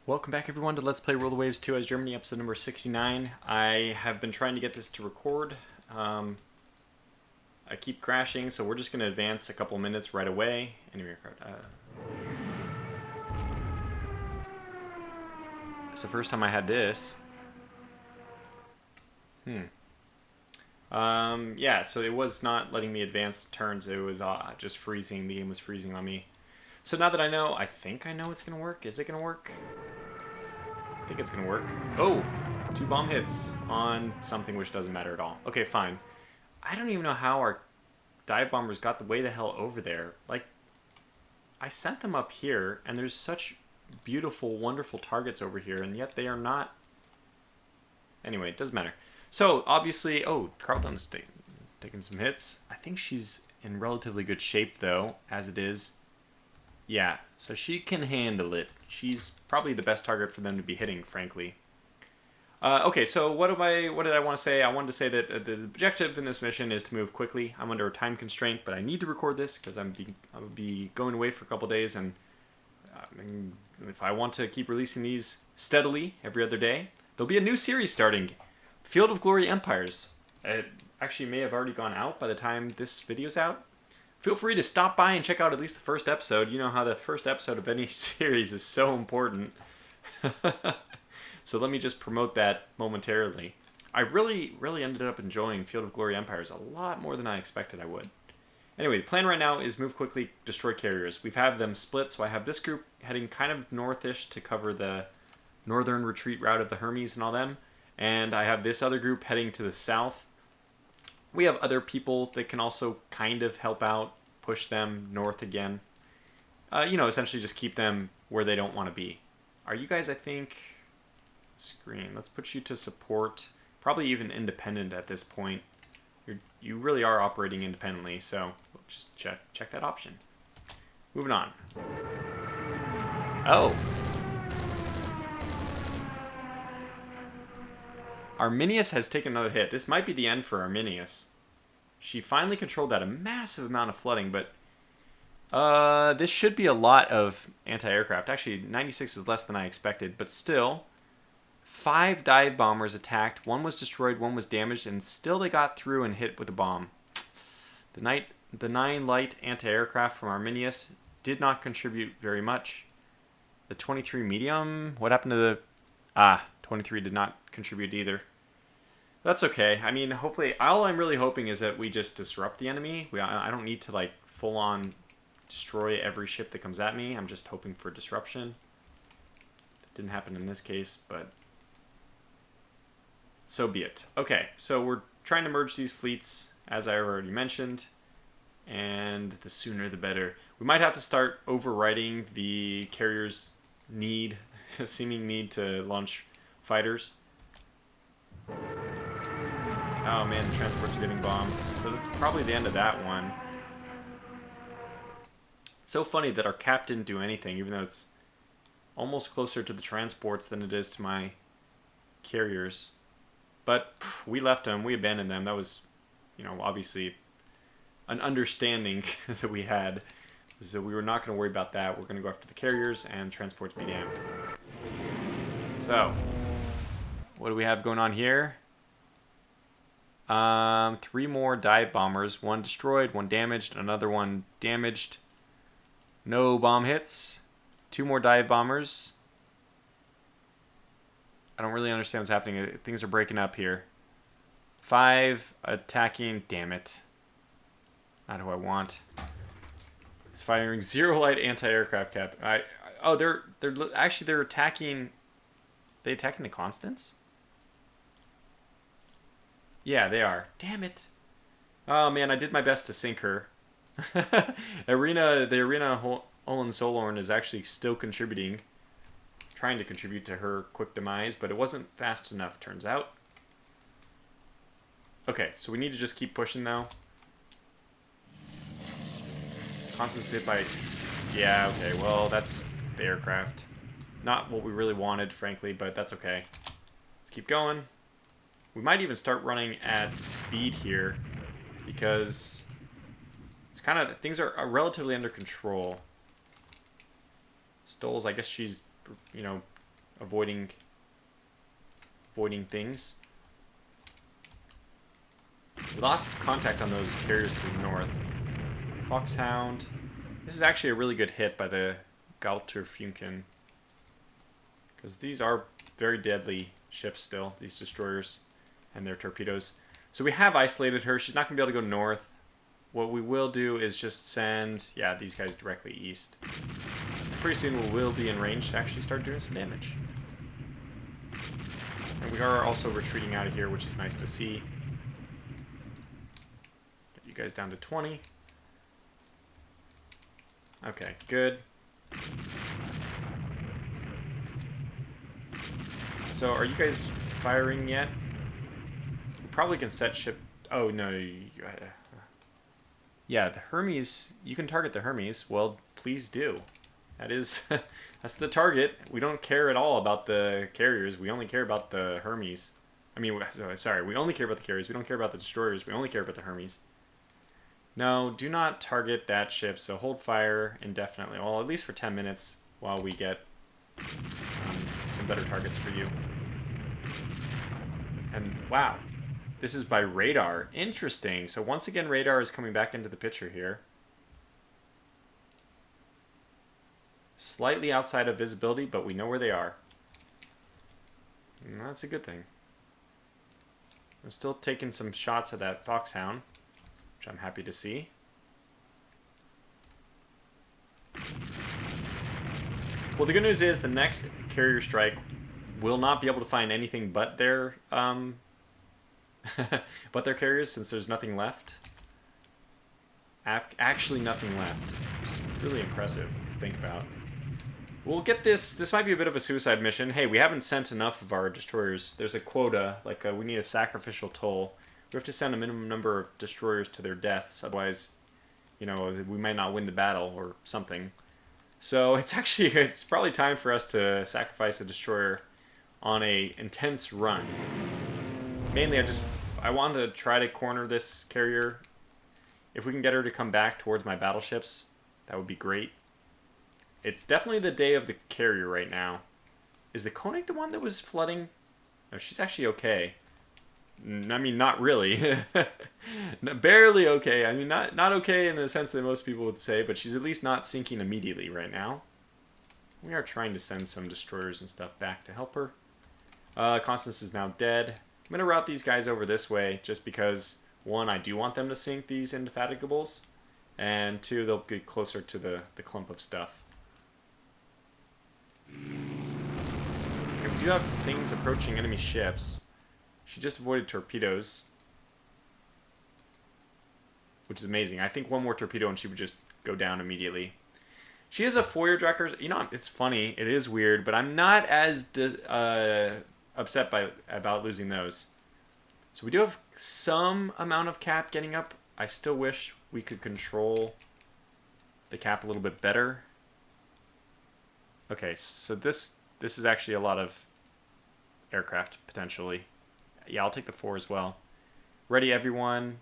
Welcome back everyone to Let's Play Roll the Waves 2 as Germany, episode number 69. I have been trying to get this to record. I keep crashing, so we're just going to advance a couple minutes right away. Enemy aircraft. It's the first time I had this. Yeah, so it was not letting me advance turns. It was just freezing. The game was freezing on me. So now that I think I know it's going to work. Is it going to work? I think it's gonna work. Oh, 2 bomb hits on something which doesn't matter at all. Okay, fine. I don't even know how our dive bombers got the way the hell over there. Like, I sent them up here, and there's such beautiful, wonderful targets over here, and yet they are not. Anyway, it doesn't matter. So, obviously, oh, Carlton's taking some hits. I think she's in relatively good shape, though, as it is. Yeah, so she can handle it. She's probably the best target for them to be hitting, frankly. Okay, so what did I want to say? I wanted to say that the objective in this mission is to move quickly. I'm under a time constraint, but I need to record this because I'll be going away for a couple days, and if I want to keep releasing these steadily every other day, there'll be a new series starting, Field of Glory Empires. It actually may have already gone out by the time this video's out. Feel free to stop by and check out at least the first episode. You know how the first episode of any series is so important. So let me just promote that momentarily. I really ended up enjoying Field of Glory Empires a lot more than I expected I would. Anyway, the plan right now is move quickly, destroy carriers. We've had them split, so I have this group heading kind of northish to cover the northern retreat route of the Hermes and all them. And I have this other group heading to the south. We have other people that can also kind of help out, push them north again. Essentially just keep them where they don't want to be. Are you guys, I think, screen. Let's put you to support, probably even independent at this point. You really are operating independently, so we'll just check that option. Moving on. Oh. Arminius has taken another hit. This might be the end for Arminius. She finally controlled that a massive amount of flooding, but this should be a lot of anti-aircraft. Actually, 96 is less than I expected, but still, 5 dive bombers attacked. 1 was destroyed, 1 was damaged, and still they got through and hit with a bomb. The 9 light anti-aircraft from Arminius did not contribute very much. The 23 medium, what happened to the... 23 did not contribute either. That's okay. I mean, hopefully, all I'm really hoping is that we just disrupt the enemy. I don't need to, like, full-on destroy every ship that comes at me. I'm just hoping for disruption. That didn't happen in this case, but so be it. Okay, so we're trying to merge these fleets, as I already mentioned, and the sooner the better. We might have to start overriding the carrier's seeming need to launch fighters. Oh man, the transports are getting bombed. So that's probably the end of that one. It's so funny that our cap didn't do anything, even though it's almost closer to the transports than it is to my carriers. But we left them, we abandoned them. That was, obviously an understanding that we had. So we were not going to worry about that. We're going to go after the carriers and transports be damned. So, what do we have going on here? 3 more dive bombers. 1 destroyed, 1 damaged, another 1 damaged. No bomb hits. 2 more dive bombers. I don't really understand what's happening. Things are breaking up here. 5 attacking. Damn it. Not who I want. It's firing 0 light anti-aircraft cap. They're attacking. They attacking the Constance? Yeah, they are. Damn it. Oh man, I did my best to sink her. The Arena Hohenzollern is actually still contributing. Trying to contribute to her quick demise, but it wasn't fast enough, turns out. Okay, so we need to just keep pushing now. Constance hit by... Yeah, okay, well, that's the aircraft. Not what we really wanted, frankly, but that's okay. Let's keep going. We might even start running at speed here, because it's kind of... Things are relatively under control. Stoles, I guess she's, avoiding things. We lost contact on those carriers to the north. Foxhound. This is actually a really good hit by the Galterfunken. Because these are very deadly ships still, these destroyers and their torpedoes. So we have isolated her. She's not going to be able to go north. What we will do is just send, yeah, these guys directly east. Pretty soon we will be in range to actually start doing some damage. And we are also retreating out of here, which is nice to see. Get you guys down to 20. Okay, good. So, are you guys firing yet? We probably can set ship... Oh, no. Yeah, the Hermes... You can target the Hermes. Well, please do. That is... That's the target. We don't care at all about the carriers. We only care about the Hermes. I mean, sorry. We only care about the carriers. We don't care about the destroyers. We only care about the Hermes. No, do not target that ship. So hold fire indefinitely. Well, at least for 10 minutes while we get some better targets for you. And wow, this is by radar. Interesting. So once again, radar is coming back into the picture here. Slightly outside of visibility, but we know where they are. And that's a good thing. I'm still taking some shots at that Foxhound, which I'm happy to see. Well, the good news is the next carrier strike will not be able to find anything but their carriers, since there's nothing left. Actually nothing left. It's really impressive to think about. We'll get this. This might be a bit of a suicide mission. Hey, we haven't sent enough of our destroyers. There's a quota, like we need a sacrificial toll. We have to send a minimum number of destroyers to their deaths, otherwise, you know, we might not win the battle or something. So it's probably time for us to sacrifice a destroyer on a intense run. Mainly, I wanted to try to corner this carrier. If we can get her to come back towards my battleships, that would be great. It's definitely the day of the carrier right now. Is the Koenig the one that was flooding? No, she's actually okay. I mean, not really. Barely okay. I mean, not okay in the sense that most people would say, but she's at least not sinking immediately right now. We are trying to send some destroyers and stuff back to help her. Constance is now dead. I'm going to route these guys over this way just because, one, I do want them to sink these Indefatigables, and two, they'll get closer to the clump of stuff. Okay, we do have things approaching enemy ships. She just avoided torpedoes, which is amazing. I think one more torpedo and she would just go down immediately. She has a four-year tracker. You know, it's funny. It is weird, but I'm not as upset about losing those. So we do have some amount of cap getting up. I still wish we could control the cap a little bit better. Okay, so this is actually a lot of aircraft, potentially. Yeah, I'll take the 4 as well. Ready, everyone.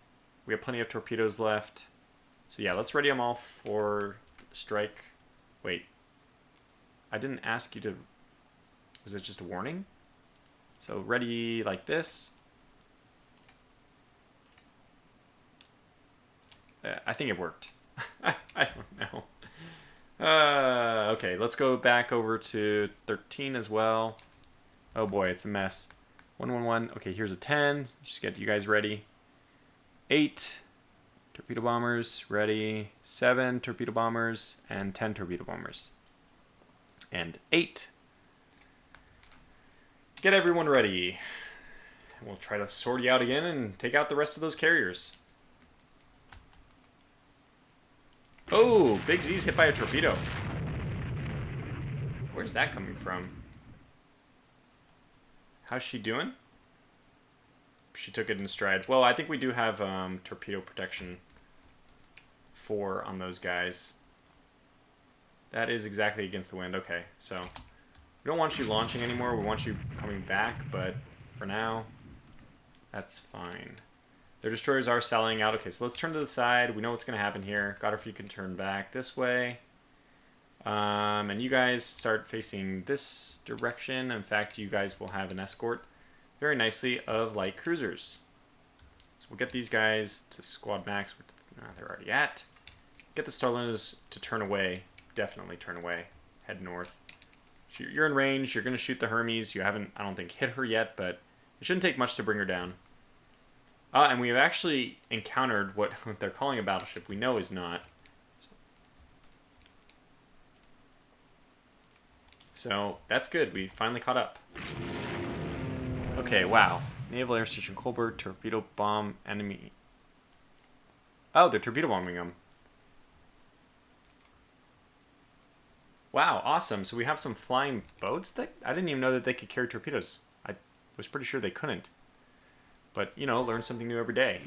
We have plenty of torpedoes left. So yeah, let's ready them all for strike. Wait. I didn't ask you to... Was it just a warning? So ready like this. I think it worked. I don't know. Okay, let's go back over to 13 as well. Oh boy, it's a mess. 111. Okay, here's a 10. Just get you guys ready. 8 torpedo bombers ready. 7 torpedo bombers and 10 torpedo bombers. And 8. Get everyone ready. We'll try to sort you out again and take out the rest of those carriers. Oh, Big Z's hit by a torpedo. Where's that coming from? How's she doing? She took it in stride. Well, I think we do have torpedo protection 4 on those guys. That is exactly against the wind. Okay, so we don't want you launching anymore. We want you coming back, but for now, that's fine. Their destroyers are selling out. Okay, so let's turn to the side. We know what's going to happen here. Godfrey can turn back this way. And you guys start facing this direction. In fact, you guys will have an escort very nicely of light cruisers. So we'll get these guys to squad max, which they're already at. Get the Starliners to turn away. Definitely turn away. Head north. You're in range. You're going to shoot the Hermes. You haven't, I don't think, hit her yet, but it shouldn't take much to bring her down. And we have actually encountered what they're calling a battleship. We know is not. So that's good. We finally caught up. Okay, wow. Naval Air Station Colbert, torpedo bomb enemy. Oh, they're torpedo bombing them. Wow, awesome. So we have some flying boats that I didn't even know that they could carry torpedoes. I was pretty sure they couldn't. But, you know, learn something new every day.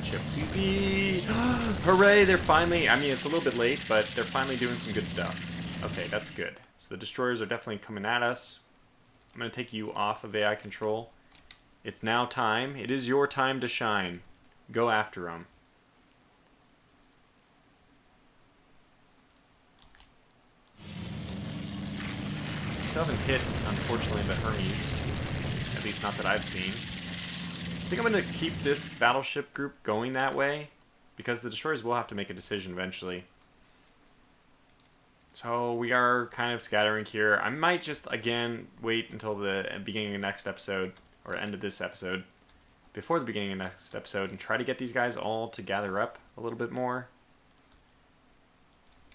Ship. Please be... Hooray, they're finally... I mean, it's a little bit late, but they're finally doing some good stuff. Okay, that's good. So the destroyers are definitely coming at us. I'm going to take you off of AI control. It's now time. It is your time to shine. Go after them. We still haven't hit, unfortunately, the Hermes. At least not that I've seen. I think I'm going to keep this battleship group going that way, because the destroyers will have to make a decision eventually. So we are kind of scattering here. I might just, again, wait until the beginning of next episode, or end of this episode, before the beginning of next episode, and try to get these guys all to gather up a little bit more.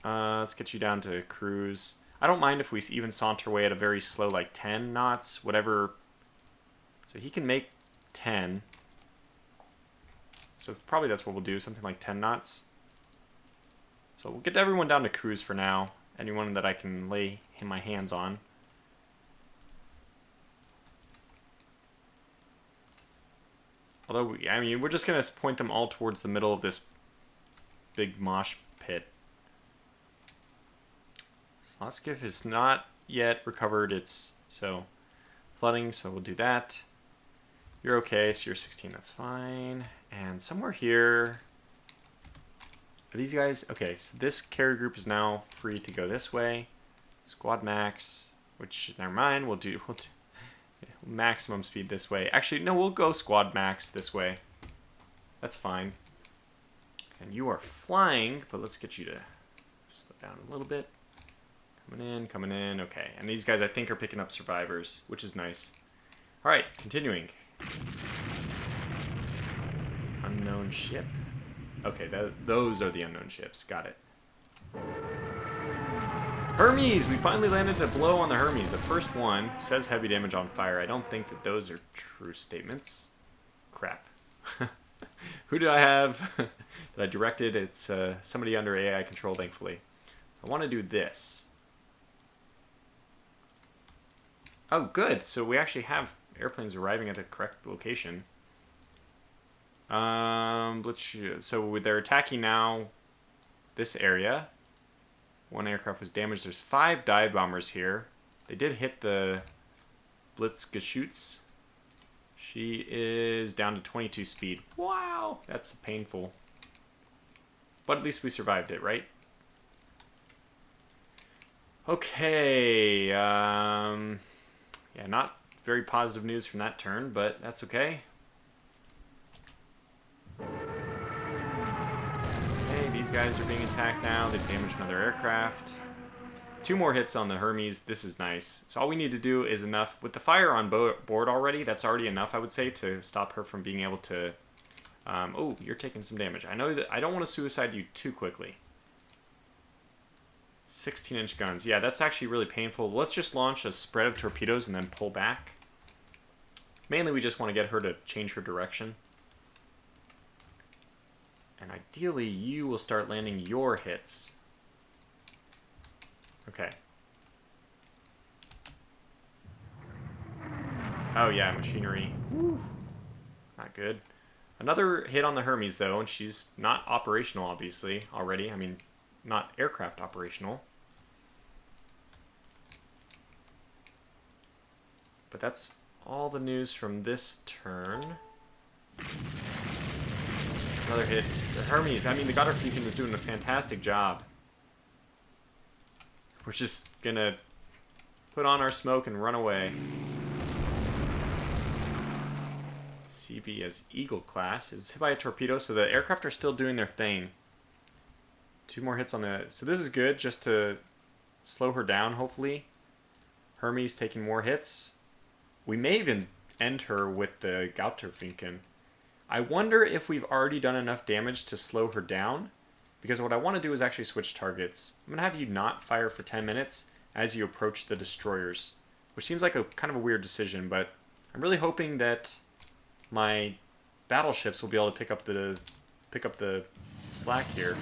Let's get you down to cruise. I don't mind if we even saunter away at a very slow, like 10 knots, whatever. So he can make 10. So probably that's what we'll do, something like 10 knots. So we'll get everyone down to cruise for now. Anyone that I can lay my hands on. Although, I mean, we're just going to point them all towards the middle of this big mosh pit. So Slothskiff is not yet recovered its flooding, so we'll do that. You're okay, so you're 16, that's fine. And somewhere here, are these guys? Okay, so this carrier group is now free to go this way. Squad max, which, never mind, we'll do maximum speed this way. Actually, no, we'll go squad max this way. That's fine. And you are flying, but let's get you to slow down a little bit. Coming in, okay. And these guys, I think, are picking up survivors, which is nice. All right, continuing. Unknown ship. Okay, those are the unknown ships. Got it. Hermes! We finally landed to blow on the Hermes. The first one says heavy damage on fire. I don't think that those are true statements. Crap. Who do I have that I directed? It's somebody under AI control, thankfully. I want to do this. Oh, good. So we actually have airplanes arriving at the correct location. So they're attacking now this area. One aircraft was damaged. There's 5 dive bombers here. They did hit the Blitzgeschütz. She is down to 22 speed. Wow, that's painful. But at least we survived it, right? Okay. Yeah, not very positive news from that turn, but that's okay. Okay, these guys are being attacked now. They've damaged another aircraft. 2 more hits on the Hermes. This is nice. So all we need to do is enough. With the fire on board already, that's already enough, I would say, to stop her from being able to... oh, you're taking some damage. I know that I don't want to suicide you too quickly. 16-inch guns. Yeah, that's actually really painful. Let's just launch a spread of torpedoes and then pull back. Mainly, we just want to get her to change her direction. And ideally, you will start landing your hits. Okay. Oh, yeah, machinery. Woo. Not good. Another hit on the Hermes, though, and she's not operational, obviously, already. I mean, not aircraft operational. But that's all the news from this turn. Another hit The Hermes, I mean, the Godderfuken is doing a fantastic job. We're just gonna put on our smoke and run away. CV as Eagle class. It was hit by a torpedo, so the aircraft are still doing their thing. 2 more hits on the... So this is good, just to slow her down, hopefully. Hermes taking more hits. We may even end her with the Gauterfinken. I wonder if we've already done enough damage to slow her down. Because what I want to do is actually switch targets. I'm going to have you not fire for 10 minutes as you approach the destroyers. Which seems like a kind of a weird decision, but I'm really hoping that my battleships will be able to pick up the slack here.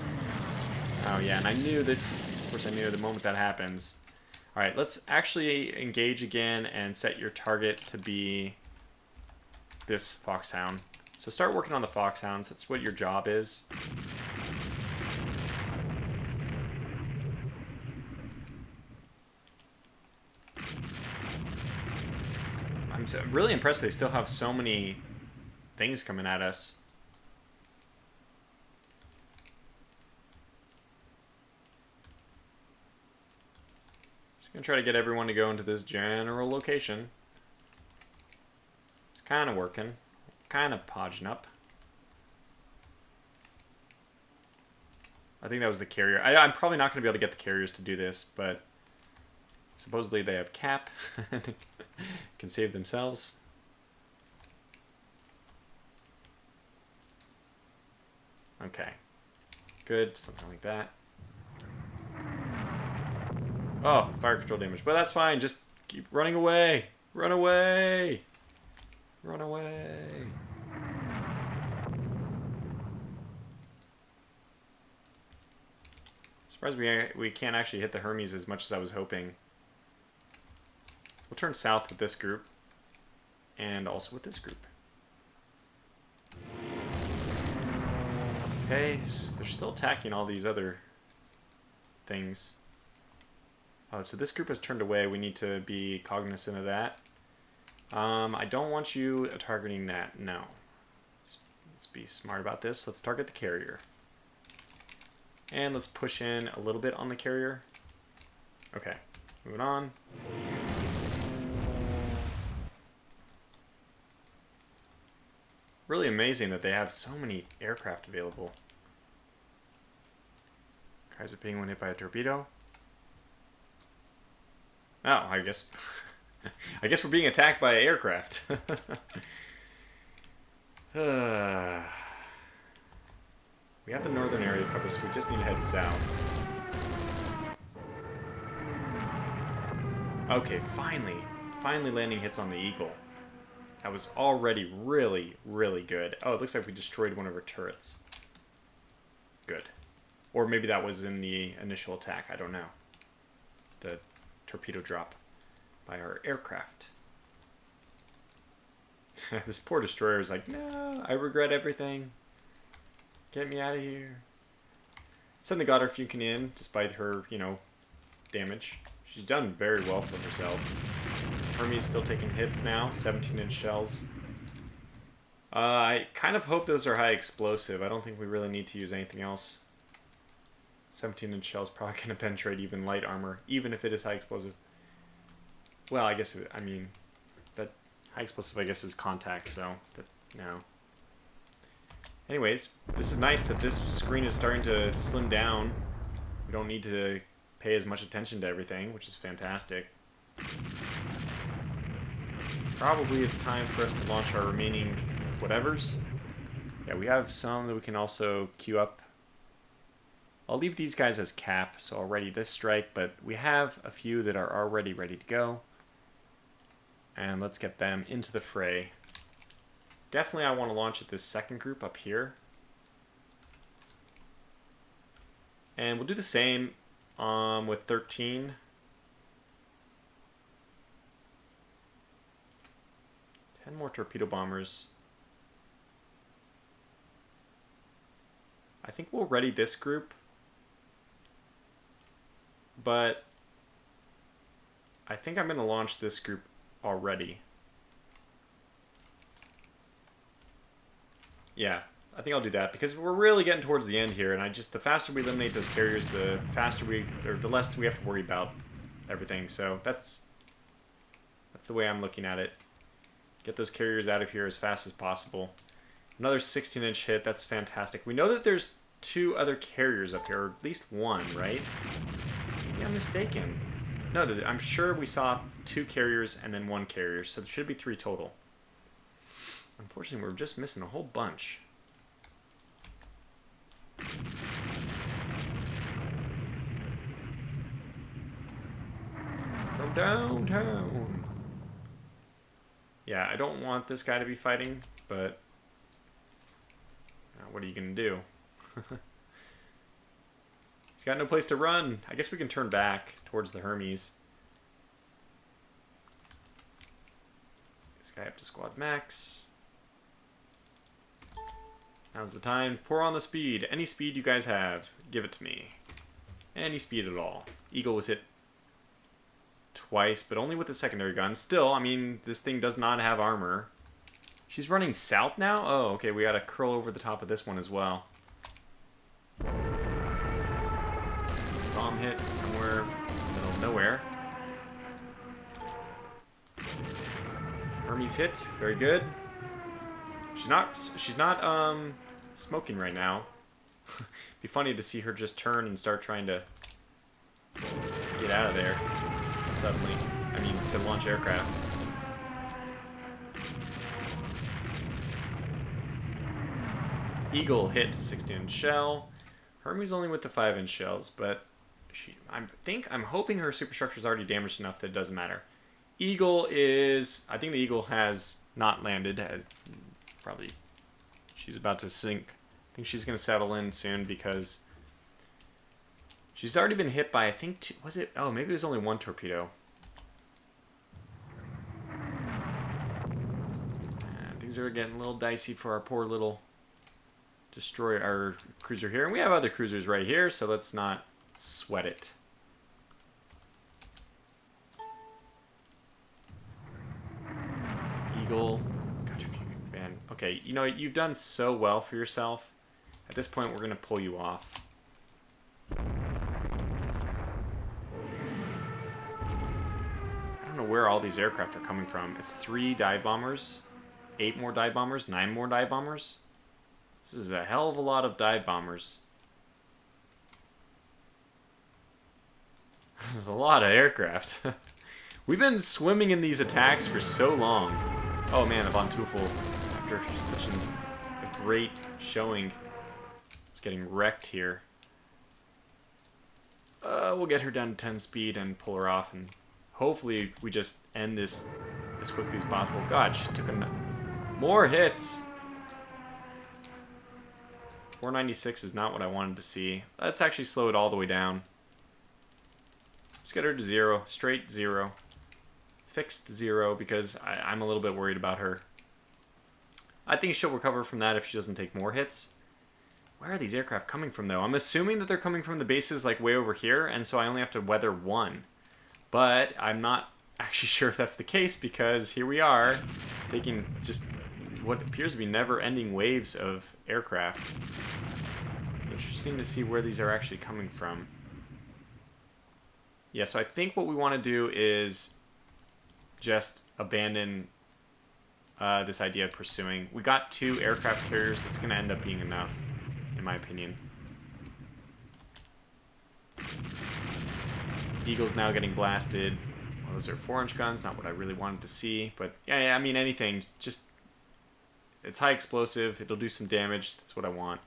Oh yeah, and I knew that, of course I knew the moment that happens. Alright, let's actually engage again and set your target to be this Foxhound. So start working on the Foxhounds, that's what your job is. I'm really impressed they still have so many things coming at us. Just gonna try to get everyone to go into this general location. It's kind of working. Kind of podging up. I think that was the carrier. I'm probably not going to be able to get the carriers to do this, but supposedly they have cap. Can save themselves. Okay. Good, something like that. Oh, fire control damage. But that's fine, just keep running away. Run away! Run away! Surprised we can't actually hit the Hermes as much as I was hoping. We'll turn south with this group. And also with this group. Okay, so they're still attacking all these other things. So this group has turned away. We need to be cognizant of that. I don't want you targeting that. No. Let's be smart about this. Let's target the carrier. And let's push in a little bit on the carrier. Okay, moving on. Really amazing that they have so many aircraft available. Kaiser Penguin hit by a torpedo. Oh, I guess I guess we're being attacked by an aircraft. We have the northern area covered, so we just need to head south. Okay, finally landing hits on the Eagle. That was already really, really good. Oh, it looks like we destroyed one of her turrets. Good. Or maybe that was in the initial attack, I don't know. The torpedo drop by our aircraft. This poor destroyer is like, no, I regret everything. Get me out of here. Suddenly got her Fukin in, despite her, you know, damage. She's done very well for herself. Hermes still taking hits now, 17-inch shells. I kind of hope those are high explosive. I don't think we really need to use anything else. 17-inch shells probably going to penetrate even light armor, even if it is high explosive. Well, I guess, I mean, that high explosive, I guess, is contact, so, no. Anyways, this is nice that this screen is starting to slim down. We don't need to pay as much attention to everything, which is fantastic. Probably it's time for us to launch our remaining whatevers. Yeah, we have some that we can also queue up. I'll leave these guys as cap, so I'll ready this strike, but we have a few that are already ready to go. And let's get them into the fray. Definitely I want to launch at this second group up here. And we'll do the same with 13. 10 more torpedo bombers. I think we'll ready this group. But I think I'm going to launch this group already. Yeah, I think I'll do that because we're really getting towards the end here, and the faster we eliminate those carriers, the less we have to worry about everything. So that's the way I'm looking at it. Get those carriers out of here as fast as possible. Another 16-inch hit. That's fantastic. We know that there's 2 other carriers up here, or at least one, right? Maybe I'm mistaken. No, I'm sure we saw 2 carriers and then 1 carrier, so there should be 3 total. Unfortunately, we're just missing a whole bunch. From downtown. Yeah, I don't want this guy to be fighting, but what are you going to do? He's got no place to run. I guess we can turn back towards the Hermes. This guy up to squad max. Now's the time. Pour on the speed. Any speed you guys have, give it to me. Any speed at all. Eagle was hit twice, but only with the secondary gun. Still, I mean, this thing does not have armor. She's running south now? Oh, okay, we gotta curl over the top of this one as well. Bomb hit somewhere in the middle of nowhere. Hermes hit. Very good. She's not smoking right now. Be funny to see her just turn and start trying to get out of there suddenly. I mean, to launch aircraft. Eagle hit 16-inch shell. Hermes only with the 5-inch shells, but I'm hoping her superstructure is already damaged enough that it doesn't matter. Eagle is... I think the Eagle has not landed. Probably she's about to sink. I think she's going to settle in soon because she's already been hit by, I think, 2... Was it? Oh, maybe it was only 1 torpedo. Things are getting a little dicey for our poor little destroyer, our cruiser here. And we have other cruisers right here, so let's not sweat it. Eagle. God, if you could, man. Okay, you know, you've done so well for yourself. At this point, we're going to pull you off. I don't know where all these aircraft are coming from. It's 3 dive bombers, 8 more dive bombers, 9 more dive bombers. This is a hell of a lot of dive bombers. There's a lot of aircraft. We've been swimming in these attacks for so long. Oh man, the Von Teufel, after such a great showing, is getting wrecked here. We'll get her down to 10 speed and pull her off, and hopefully we just end this as quickly as possible. God, she took more hits. 496 is not what I wanted to see. Let's actually slow it all the way down. Just get her to 0, straight 0. Fixed 0 because I'm a little bit worried about her. I think she'll recover from that if she doesn't take more hits. Where are these aircraft coming from, though? I'm assuming that they're coming from the bases like way over here, and so I only have to weather 1. But I'm not actually sure if that's the case because here we are taking just what appears to be never-ending waves of aircraft. Interesting to see where these are actually coming from. Yeah, so I think what we want to do is just abandon this idea of pursuing. We got 2 aircraft carriers. That's going to end up being enough, in my opinion. Eagle's now getting blasted. Well, those are 4-inch guns, not what I really wanted to see. But, yeah, I mean, anything. Just, it's high explosive. It'll do some damage. That's what I want.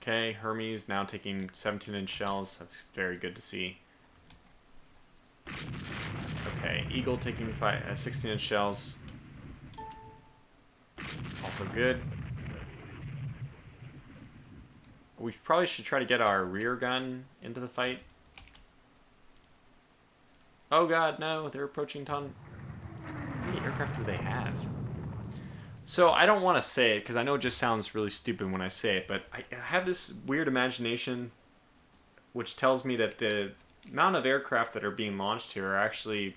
Okay, Hermes now taking 17-inch shells. That's very good to see. Okay, Eagle taking 16-inch shells. Also good. We probably should try to get our rear gun into the fight. Oh god, no, they're approaching How many aircraft do they have? So I don't want to say it because I know it just sounds really stupid when I say it, but I have this weird imagination which tells me that amount of aircraft that are being launched here are actually...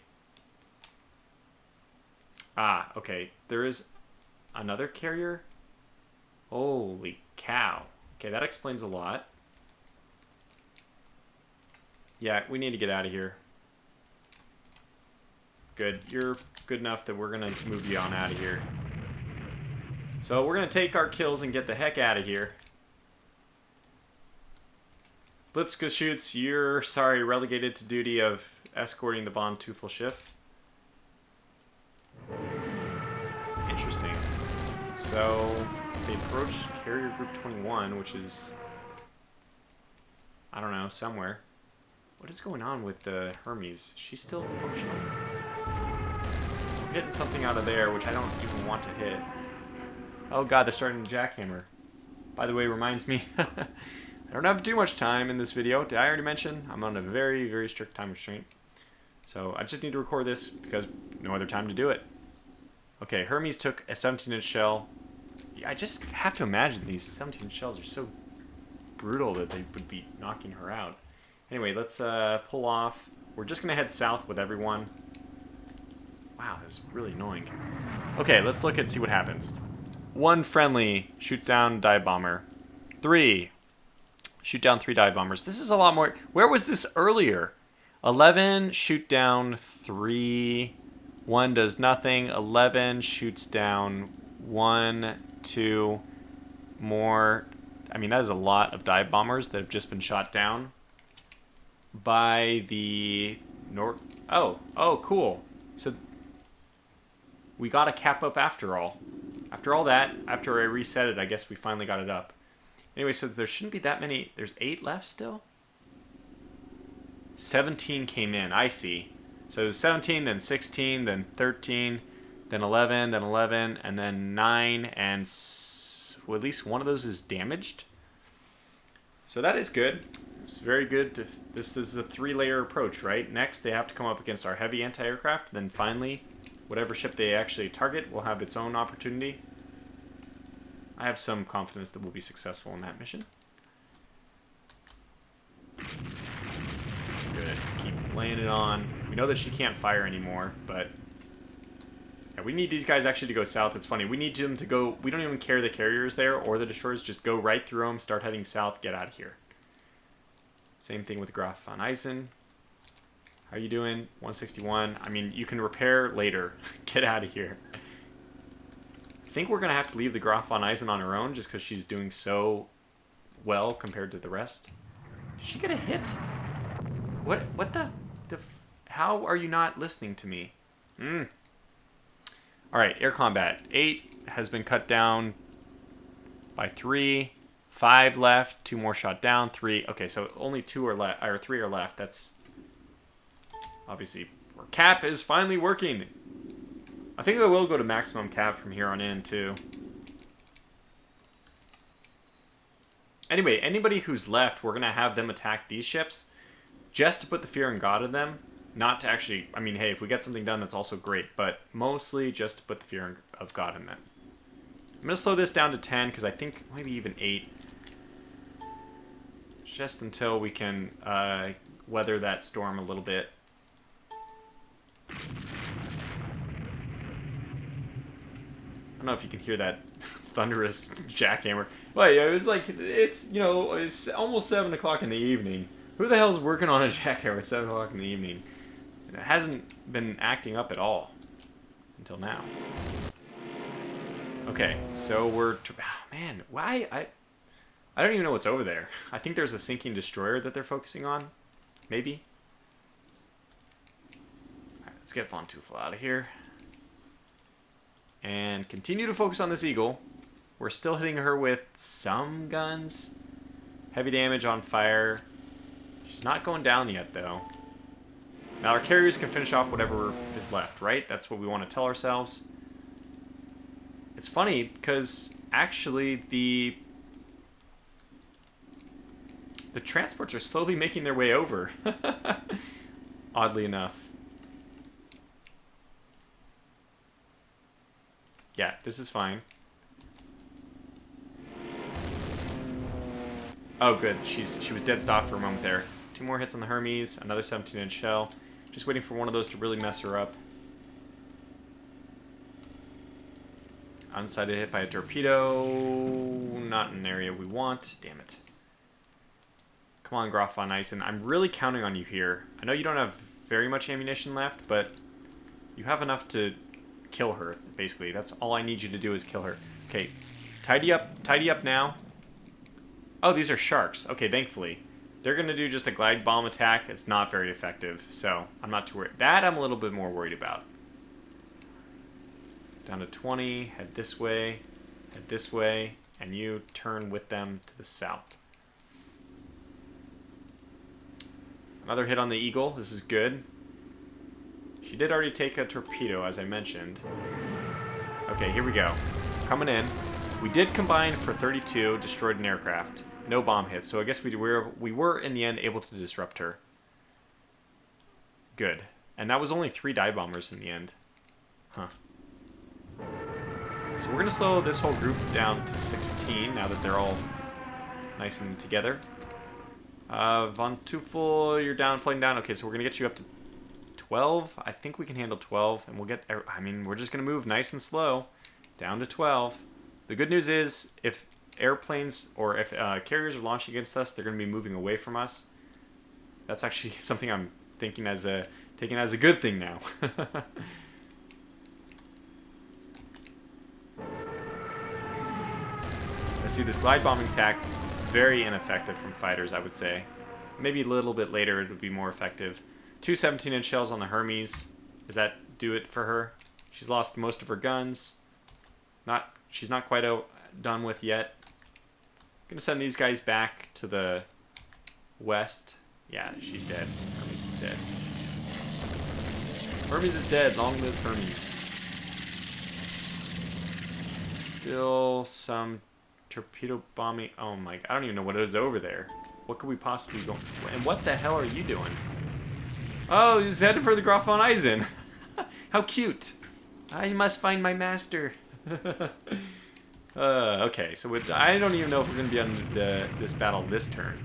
Ah, okay. There is another carrier? Holy cow. Okay, that explains a lot. Yeah, we need to get out of here. Good. You're good enough that we're going to move you on out of here. So we're going to take our kills and get the heck out of here. Blitzgeschütz, you're, sorry, relegated to duty of escorting the Von Teufelschiff. Interesting. So they approach Carrier Group 21, which is, I don't know, somewhere. What is going on with the Hermes? She's still functional. We're hitting something out of there, which I don't even want to hit. Oh god, they're starting to jackhammer. By the way, reminds me, I don't have too much time in this video. Did I already mention? I'm on a very, very strict time restraint. So I just need to record this because no other time to do it. Okay, Hermes took a 17-inch shell. I just have to imagine these 17-inch shells are so brutal that they would be knocking her out. Anyway, let's pull off. We're just going to head south with everyone. Wow, this is really annoying. Okay, let's look and see what happens. 1 friendly shoots down dive bomber. 3 shoot down 3 dive bombers. This is a lot more. Where was this earlier? 11 shoot down 3. 1 does nothing. 11 shoots down 1, 2 more. I mean, that is a lot of dive bombers that have just been shot down by the North. Oh, cool. So we got a cap up after all. After all that, after I reset it, I guess we finally got it up. Anyway, so there shouldn't be that many. There's 8 left still? 17 came in. I see. So it was 17, then 16, then 13, then 11, and then 9, and well, at least one of those is damaged. So that is good. It's very good. This is a 3-layer approach, right? Next, they have to come up against our heavy anti-aircraft. Then finally, whatever ship they actually target will have its own opportunity. I have some confidence that we'll be successful in that mission. Good. Keep laying it on. We know that she can't fire anymore, but yeah, we need these guys actually to go south. It's funny. We need them to go. We don't even care the carriers there or the destroyers. Just go right through them, start heading south, get out of here. Same thing with Graf von Eisen. How you doing? 161. I mean, you can repair later. Get out of here. I think we're going to have to leave the Graf von Eisen on her own just because she's doing so well compared to the rest. Did she get a hit? What the how are you not listening to me? Alright, air combat. 8 has been cut down by 3. 5 left. 2 more shot down. 3. Okay, so only 2 are left, or 3 are left. That's obviously our cap is finally working. I think I will go to maximum cap from here on in too. Anyway, anybody who's left, we're gonna have them attack these ships just to put the fear in God in them. Not to actually, I mean, hey, if we get something done, that's also great, but mostly just to put the fear of God in them. I'm going to slow this down to 10, because I think maybe even 8. Just until we can weather that storm a little bit. I don't know if you can hear that thunderous jackhammer. Well, yeah, it was like, it's, you know, it's almost 7 o'clock in the evening. Who the hell's working on a jackhammer at 7 o'clock in the evening? It hasn't been acting up at all until now. Okay, so we're... Oh, man, why? I don't even know what's over there. I think there's a sinking destroyer that they're focusing on. Maybe. Alright, let's get Von Teufel out of here. And continue to focus on this Eagle. We're still hitting her with some guns. Heavy damage on fire. She's not going down yet, though. Now our carriers can finish off whatever is left, right? That's what we want to tell ourselves. It's funny, because actually the transports are slowly making their way over. Oddly enough. Yeah, this is fine. Oh, good. She was dead stop for a moment there. 2 more hits on the Hermes. Another 17-inch shell. Just waiting for one of those to really mess her up. Unsighted hit by a torpedo. Not an area we want. Damn it. Come on, Graf von Eisen. I'm really counting on you here. I know you don't have very much ammunition left, but you have enough to kill her, basically. That's all I need you to do is kill her. Okay, tidy up now. Oh, these are sharks. Okay, thankfully. They're going to do just a glide bomb attack. It's not very effective, so I'm not too worried. That I'm a little bit more worried about. Down to 20, head this way, and you turn with them to the south. Another hit on the Eagle. This is good. She did already take a torpedo, as I mentioned. Okay, here we go. Coming in. We did combine for 32, destroyed an aircraft. No bomb hits, so I guess we were in the end able to disrupt her. Good. And that was only 3 dive bombers in the end. Huh. So we're going to slow this whole group down to 16 now that they're all nice and together. Von Teufel, you're down, floating down. Okay, so we're going to get you up to 12. I think we can handle 12, and we'll get... I mean, we're just going to move nice and slow down to 12. The good news is, if airplanes or if carriers are launching against us, they're going to be moving away from us. That's actually something I'm thinking as taking as a good thing now. I see this glide bombing attack, very ineffective from fighters, I would say. Maybe a little bit later it would be more effective. 2 17-inch shells on the Hermes. Does that do it for her? She's lost most of her guns. She's not quite done with yet. Gonna send these guys back to the west. Yeah, she's dead. Hermes is dead. Hermes is dead. Long live Hermes. Still some torpedo bombing. Oh my, I don't even know what is over there. What could we possibly go? And what the hell are you doing? Oh, he's headed for the Graf von Eisen. How cute. I must find my master. Okay, so I don't even know if we're going to be on this battle this turn.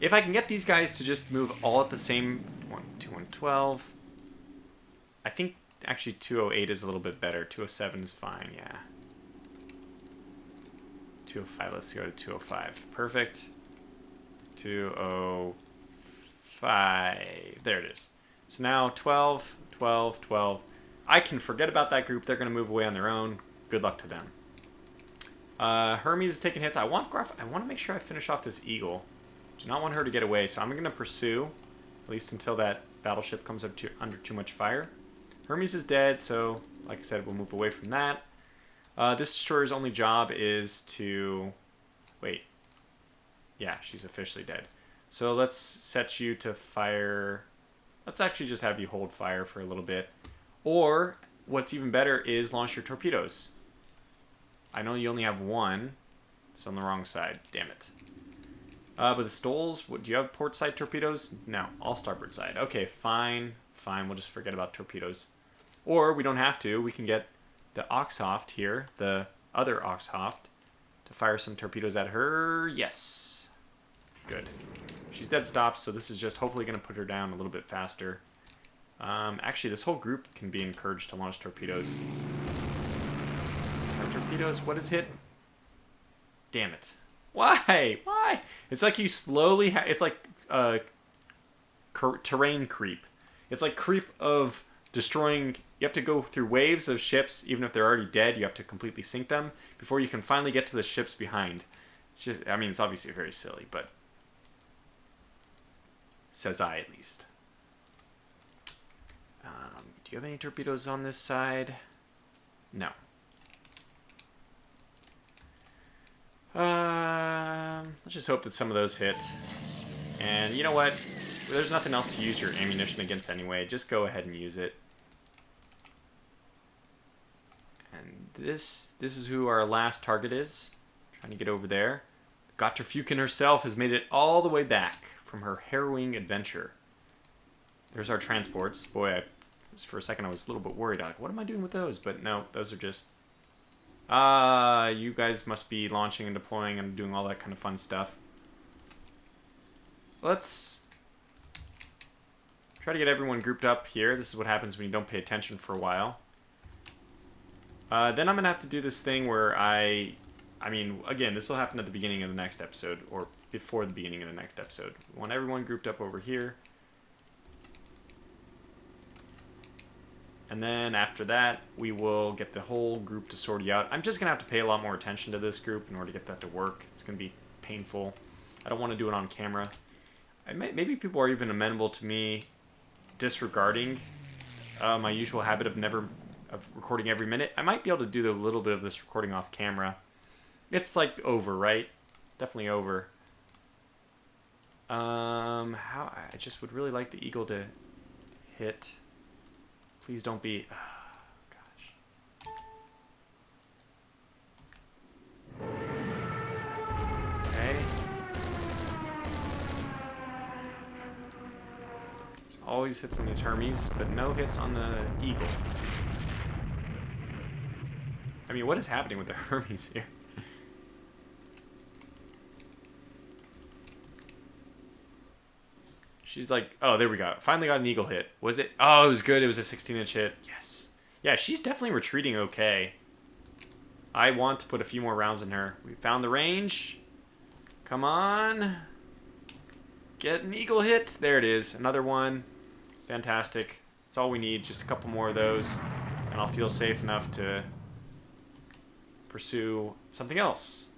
If I can get these guys to just move all at the same... 112. I think actually 208 is a little bit better. 207 is fine, yeah. 205, let's go to 205. Perfect. 205. There it is. So now 12, 12, 12. I can forget about that group. They're going to move away on their own. Good luck to them. Hermes is taking hits. I want to make sure I finish off this Eagle. Do not want her to get away, so I'm going to pursue, at least until that battleship comes up under too much fire. Hermes is dead, so like I said, we'll move away from that. This destroyer's only job is to... Wait. Yeah, she's officially dead. So let's set you to fire... Let's actually just have you hold fire for a little bit. Or, what's even better is launch your torpedoes. I know you only have one. It's on the wrong side. Damn it. But the Stoles, do you have port side torpedoes? No, all starboard side. Okay, fine. Fine, we'll just forget about torpedoes. Or, we don't have to. We can get the Oxhoft here, the other Oxhoft, to fire some torpedoes at her. Yes. Good. She's dead stopped, so this is just hopefully going to put her down a little bit faster. Actually, this whole group can be encouraged to launch torpedoes. Torpedoes, what is hit? Damn it. Why? Why? It's like you slowly... it's like terrain creep. It's like creep of destroying... You have to go through waves of ships, even if they're already dead. You have to completely sink them before you can finally get to the ships behind. It's just... I mean, it's obviously very silly, but... Says I, at least. Do you have any torpedoes on this side? No. Let's just hope that some of those hit. And you know what? There's nothing else to use your ammunition against anyway. Just go ahead and use it. And this is who our last target is. Trying to get over there. Gotterfuken herself has made it all the way back from her harrowing adventure. There's our transports. Boy, for a second I was a little bit worried. Like, what am I doing with those? But no, those are just... you guys must be launching and deploying and doing all that kind of fun stuff. let's try to get everyone grouped up here. This is what happens when you don't pay attention for a while. Then I'm going to have to do this thing where I mean, again, this will happen at the beginning of the next episode, or before the beginning of the next episode. We want everyone grouped up over here. And then after that, we will get the whole group to sort you out. I'm just going to have to pay a lot more attention to this group in order to get that to work. It's going to be painful. I don't want to do it on camera. Maybe people are even amenable to me disregarding my usual habit of recording every minute. I might be able to do a little bit of this recording off camera. It's like over, right? It's definitely over. I just would really like the eagle to hit. Please don't be... Oh, gosh. Okay. There's always hits on these Hermes, but no hits on the eagle. I mean, what is happening with the Hermes here? She's like, oh, there we go. Finally got an eagle hit. Was it? Oh, it was good. It was a 16-inch hit. Yes. Yeah, she's definitely retreating okay. I want to put a few more rounds in her. We found the range. Come on. Get an eagle hit. There it is. Another one. Fantastic. That's all we need. Just a couple more of those. And I'll feel safe enough to pursue something else.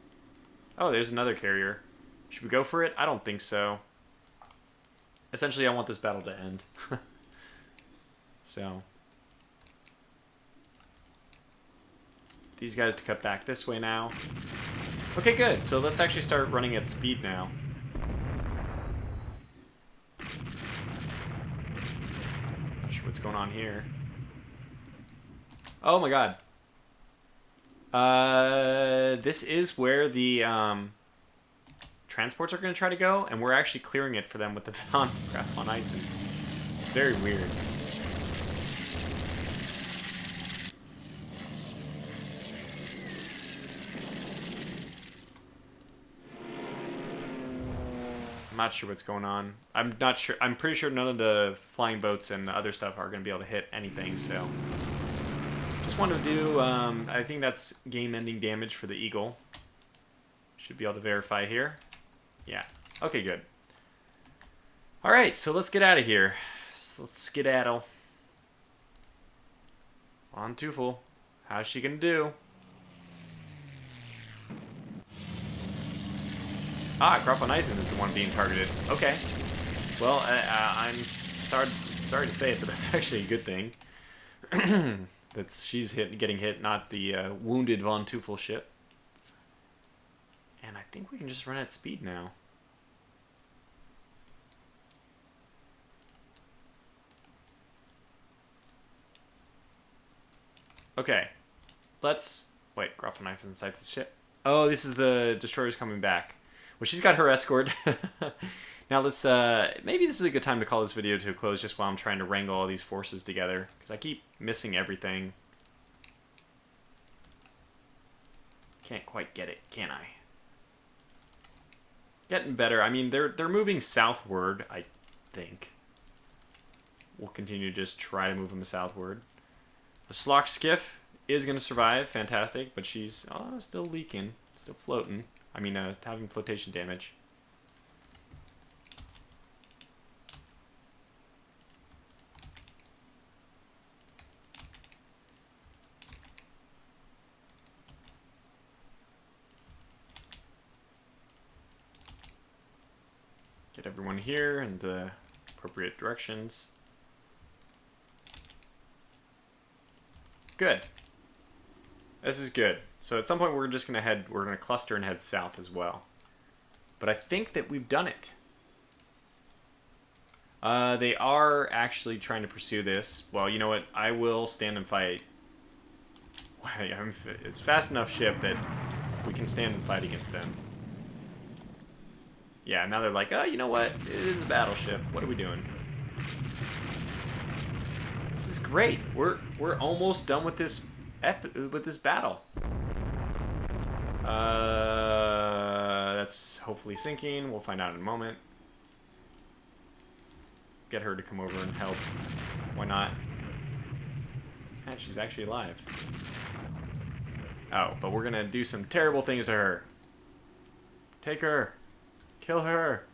Oh, there's another carrier. Should we go for it? I don't think so. Essentially, I want this battle to end. So. These guys to cut back this way now. Okay, good. So let's actually start running at speed now. Not sure what's going on here. Oh my god. This is where the transports are going to try to go, and we're actually clearing it for them with the aricraft on ice. It's very weird. I'm not sure what's going on. I'm not sure. I'm pretty sure none of the flying boats and the other stuff are going to be able to hit anything, so... Just wanted to do, I think that's game-ending damage for the eagle. Should be able to verify here. Yeah. Okay, good. Alright, so let's get out of here. So let's skedaddle. On Tufel. How's she gonna do? Ah, Finalizing is the one being targeted. Okay. Well, I'm sorry to say it, but that's actually a good thing. She's getting hit, not the wounded Von Tufel ship. And I think we can just run at speed now. Okay. Let's... Wait, Grafenheim insights the ship. Oh, this is the destroyers coming back. Well, she's got her escort. Now let's... maybe this is a good time to call this video to a close just while I'm trying to wrangle all these forces together. Because I keep missing everything. Can't quite get it, can I? Getting better. I mean, they're moving southward, I think. We'll continue to just try to move them southward. The Slock skiff is going to survive. Fantastic. But she's still leaking. Still floating. I mean, having flotation damage. Get everyone here in the appropriate directions. Good. This is good. So at some point we're just gonna cluster and head south as well. But I think that we've done it. They are actually trying to pursue this. Well, you know what? I will stand and fight. It's fast enough ship that we can stand and fight against them. Yeah, now they're like, oh, you know what? It is a battleship. What are we doing? This is great. We're almost done with this battle. That's hopefully sinking. We'll find out in a moment. get her to come over and help. Why not? And she's actually alive. Oh, but we're gonna do some terrible things to her. Take her. Kill her.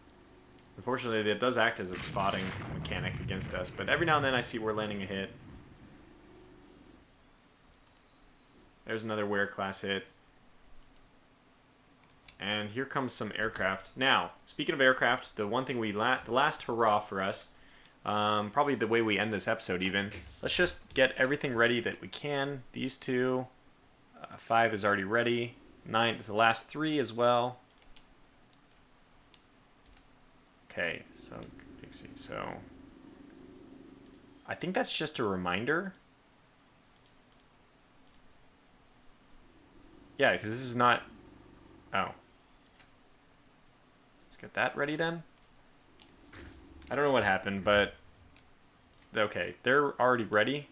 Unfortunately, it does act as a spotting mechanic against us, but every now and then I see we're landing a hit. There's another Wear class hit. And here comes some aircraft. Now, speaking of aircraft, the one thing the last hurrah for us, probably the way we end this episode even, let's just get everything ready that we can. These two, 5 is already ready. 9, the last 3 as well. Okay, so I think that's just a reminder. Yeah, because this is not... Oh. Let's get that ready then. I don't know what happened, but... Okay, they're already ready.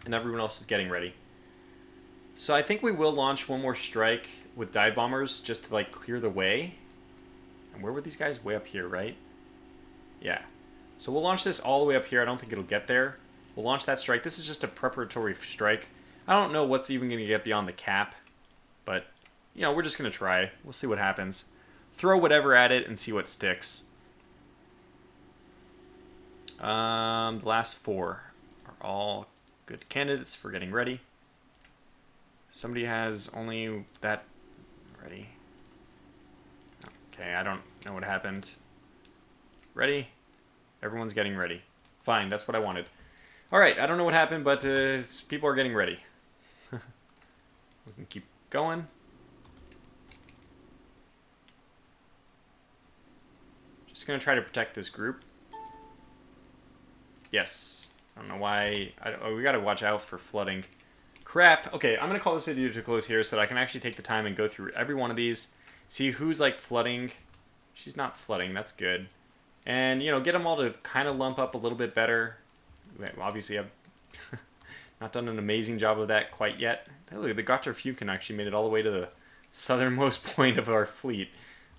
And everyone else is getting ready. So I think we will launch one more strike with dive bombers just to, like, clear the way. And where were these guys? Way up here, right? Yeah. So we'll launch this all the way up here. I don't think it'll get there. We'll launch that strike. This is just a preparatory strike. I don't know what's even going to get beyond the cap. But, you know, we're just going to try. We'll see what happens. Throw whatever at it and see what sticks. The last 4 are all good candidates for getting ready. Somebody has only that ready. Okay, I don't know what happened. Ready? Everyone's getting ready. Fine, that's what I wanted. Alright, I don't know what happened, but people are getting ready. We can keep going. Just going to try to protect this group. Yes. I don't know why. We got to watch out for flooding. Crap. Okay, I'm going to call this video to close here so that I can actually take the time and go through every one of these. See who's, like, flooding. She's not flooding. That's good. And, you know, get them all to kind of lump up a little bit better. Obviously, I've not done an amazing job of that quite yet. Hey, look, the Gotcha Fukin actually made it all the way to the southernmost point of our fleet.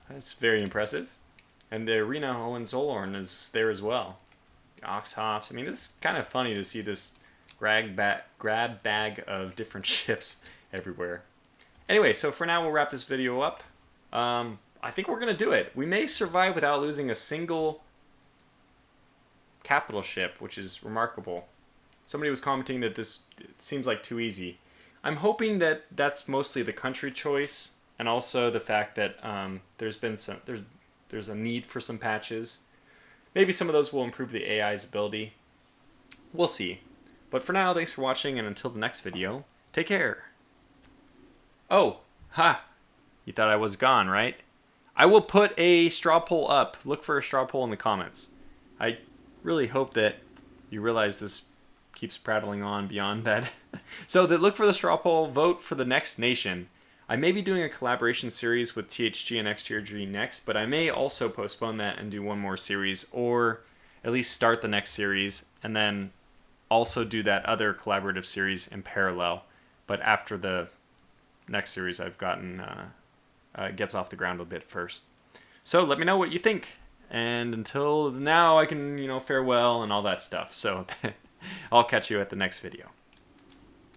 That's very impressive. And the Rena Hohenzollern is there as well. Oxhoffs. I mean, this is kind of funny to see this grab bag of different ships everywhere. Anyway, so for now, we'll wrap this video up. I think we're going to do it. We may survive without losing a single capital ship, which is remarkable. Somebody was commenting that it seems like too easy. I'm hoping that that's mostly the country choice, and also the fact that there's a need for some patches. Maybe some of those will improve the AI's ability. We'll see. But for now, thanks for watching, and until the next video, take care. Oh, ha! You thought I was gone, right? I will put a straw poll up. Look for a straw poll in the comments. I really hope that you realize this keeps prattling on beyond that. So look for the straw poll, vote for the next nation. I may be doing a collaboration series with THG and XTRG next, but I may also postpone that and do one more series, or at least start the next series, and then also do that other collaborative series in parallel, but after the next series I've gotten gets off the ground a bit first. So let me know what you think. And until now, I can, farewell and all that stuff. So I'll catch you at the next video.